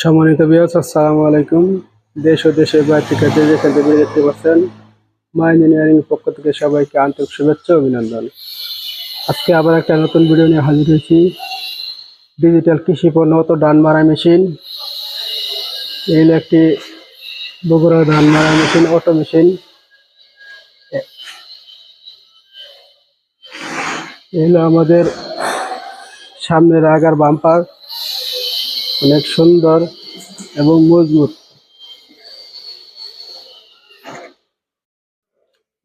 সম্মানিত ভিউয়ার্স, আসসালামু আলাইকুম। দেশ ও দেশের বাইরে থেকে যে যেখান থেকে দেখতে পাচ্ছেন, মা ইঞ্জিনিয়ারিং পক্ষ থেকে সবাইকে আন্তরিক শুভেচ্ছা ও অভিনন্দন। আজকে আবার একটা নতুন ভিডিও নিয়ে হাজির হয়েছি। ডিজিটাল কৃষি পণ্য ধান মারা মেশিন। এই হলো একটি বগুড়া ধান মারা মেশিন, অটো মেশিন। এই হলো আমাদের সামনের আগার বাম্পার, অনেক সুন্দর এবং মজবুত।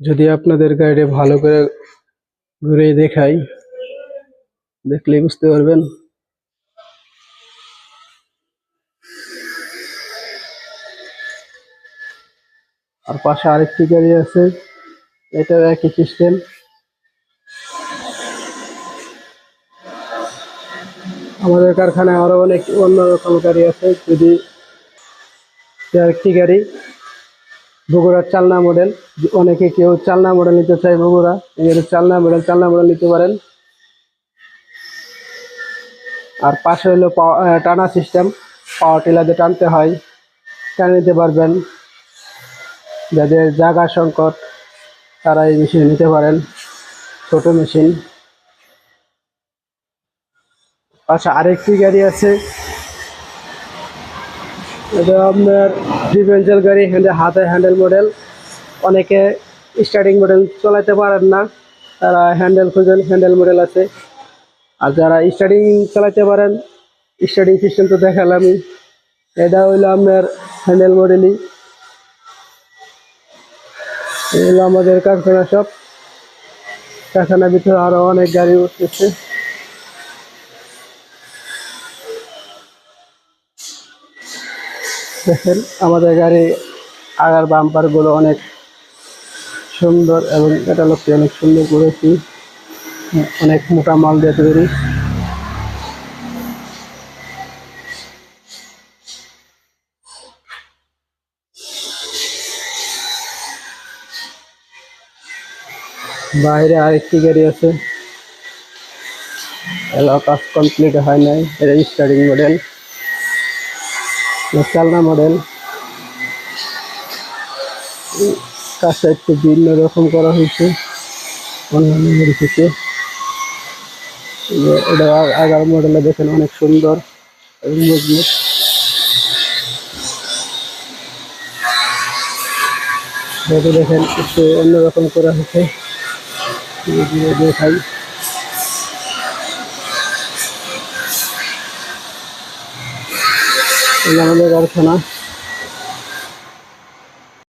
যদি আপনাদের গাড়ি ভালো করে ঘুরে দেখাই, দেখলেই বুঝতে পারবেন। আর পাশে আরেকটি গাড়ি আছে, এটাও একই সিস্টেম। আমাদের কারখানায় আরো অনেক অন্যরকম গাড়ি আছে। যদি আরেকটি গাড়ি বগুড়ার চালনা মডেল, অনেকে কেউ চালনা মডেল নিতে চায় বগুড়া, এর চালনা মডেল নিতে পারেন। আর পাশে হলো টানা সিস্টেম, পাওয়ার টিলার দিয়ে টানতে হয়, টানে নিতে পারবেন। যাদের জায়গা সংকট তারা এই মেশিন নিতে পারেন, ছোট মেশিন। পাশে আরেকটি গাড়ি আছে, এটা আপনার ডিফেন্সিয়াল গাড়ি, হাতে হ্যান্ডেল মডেল। অনেকে স্টার্টিং মডেল চালাতে পারেন না, তারা হ্যান্ডেল খুঁজেন, হ্যান্ডেল মডেল আছে। আর যারা স্টার্টিং চালাতে পারেন, স্টার্টিং সিস্টেম তো দেখালামই, এটা হইলো আপনার হ্যান্ডেল মডেলই। এই হলো আমাদের কারখানা সব। কারখানার ভিতরে আরো অনেক গাড়ি উঠতেছে। দেখেন আমাদের গাড়ি আগার বাম্পার গুলো অনেক সুন্দর এবং ক্যাটালগটি অনেক সুন্দর করেছি, অনেক মোটা মাল দিয়ে তৈরি। বাইরে আরেকটি গাড়ি আছে, কাজ কমপ্লিট হয় নাই, এটা স্টার্টিং মডেল, চালনা মডেল। কাজটা একটু ভিন্ন রকম করা হয়েছে অন্যান্য গাড়ি থেকে। এটা আগার মডেলে দেখেন অনেক সুন্দর এবং মজবুত। দেখেন একটু অন্যরকম করা হয়েছে, দেখাই। আমাদের কারখানা।